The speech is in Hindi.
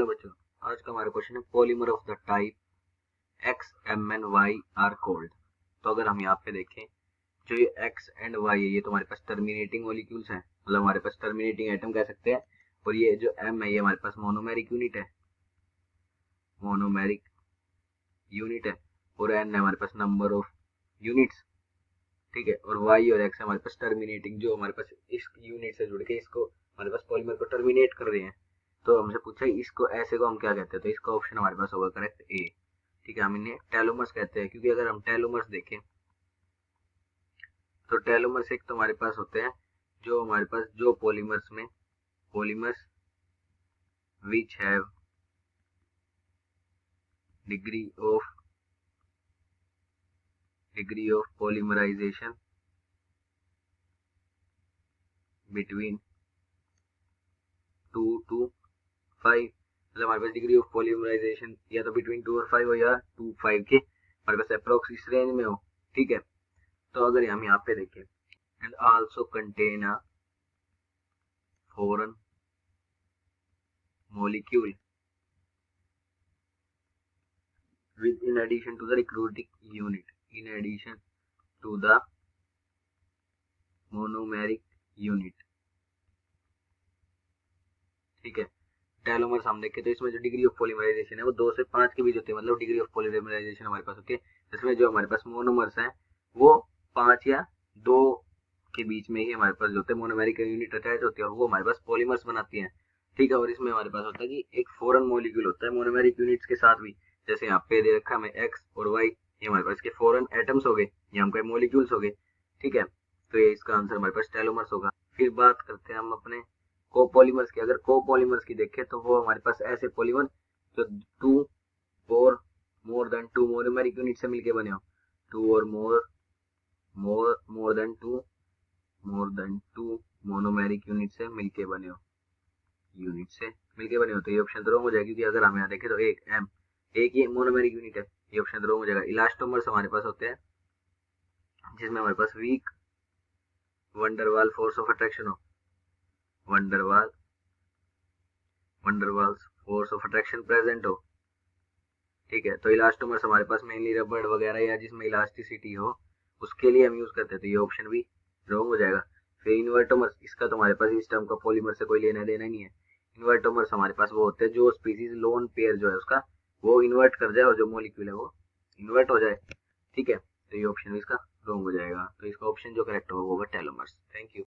हेलो बच्चों, आज का हमारा क्वेश्चन है polymer of the type X M N Y are called. तो अगर हम यहाँ पे देखें, जो ये एक्स एंड वाई है ये तो हमारे पास टर्मिनेटिंग मॉलिक्यूल्स हैं, मतलब हमारे पास टर्मिनेटिंग एटम कह सकते हैं। और ये जो एम है ये हमारे पास मोनोमेरिक यूनिट है, मोनोमेरिक यूनिट है। और एन है हमारे पास नंबर ऑफ यूनिट्स, ठीक है। और वाई और एक्स हमारे पास टर्मिनेटिंग, जो हमारे पास इस यूनिट से जुड़ के इसको हमारे पास पॉलीमर को टर्मिनेट कर रहे हैं। तो हमसे पूछा इसको ऐसे को हम क्या कहते हैं, तो इसका ऑप्शन हमारे पास होगा करेक्ट ए, ठीक है। हम इन्हें टेलोमर्स कहते हैं, क्योंकि अगर हम टेलोमर्स देखें तो टेलोमर्स एक तो हमारे पास होते हैं जो हमारे पास जो पॉलीमर्स में polymers which have degree of polymerisation between 2 to 5, मतलब हमारे पास डिग्री ऑफ पॉलीमराइजेशन या तो बिटवीन 2 और 5 हो या 2 5 के हमारे पास अप्रोक्स इस रेंज में हो, ठीक है। तो अगर हम यहाँ पे देखें and also contain a foreign molecule with in addition to the recruiting unit, in addition to the monomeric unit, ठीक है। टेलोमर्स हम देखें तो इसमें जो डिग्री ऑफ पॉलीमराइजेशन है वो 2 से 5 के बीच होती है, मतलब डिग्री ऑफ पॉलीमराइजेशन हमारे पास होती है। जिसमें जो हमारे पास मोनोमर्स हैं वो 5 या 2 के बीच में ही हमारे पास जो होते हैं मोनोमेरिक यूनिट अटैच होती है और वो हमारे पास पॉलीमर्स बनाती हैं, ठीक है। और इसमें हमारे पास होता है कि एक फॉरेन मॉलिक्यूल होता है मोनोमेरिक यूनिट्स के साथ भी, जैसे यहाँ पे दे रखा है हमें एक्स और वाई, ये हमारे पास के फॉरेन एटम्स हो गए, ये हमको मॉलिक्यूल्स हो गए, ठीक है। तो ये इसका आंसर हमारे पास टेलोमर्स होगा। फिर बात करते हैं हम अपने कोपॉलीमर्स की। अगर कोपॉलीमर्स की देखें तो वो हमारे पास ऐसे पॉलीमर जो 2 और मोर देन 2 मोनोमेरिक यूनिट से मिलके बने हो, 2 और मोर देन 2 मोनोमेरिक यूनिट से मिलके बने हो, तो ये ऑप्शन तो रॉन्ग हो जाएगा, क्योंकि अगर हम यहाँ देखें तो एक ही मोनोमेरिक यूनिट है, ये ऑप्शन तो रॉन्ग हो जाएगा। इलास्टोमर्स हमारे पास होते हैं जिसमें हमारे पास weak Van der Waal force of attraction हो, Van der Waals force of attraction present हो, ठीक है। तो इलास्टोमर्स हमारे पास मेनली रबड़ वगैरह या जिसमें इलास्टिसिटी हो उसके लिए हम यूज करते हैं, तो ये ऑप्शन भी रॉन्ग हो जाएगा। फिर इन्वर्टोमर्स, इसका तो हमारे पास इस टर्म का पॉलीमर से कोई लेना देना नहीं है। इन्वर्टोमर्स हमारे पास वो होते हैं जो स्पीसीज लोन पेयर जो है उसका वो इन्वर्ट कर जाए और जो मॉलिक्यूल है वो इन्वर्ट हो जाए, ठीक है। तो ये ऑप्शन भी इसका रॉन्ग हो जाएगा। तो इसका ऑप्शन जो करेक्ट होगा वो होगा टेलोमर्स। Thank you.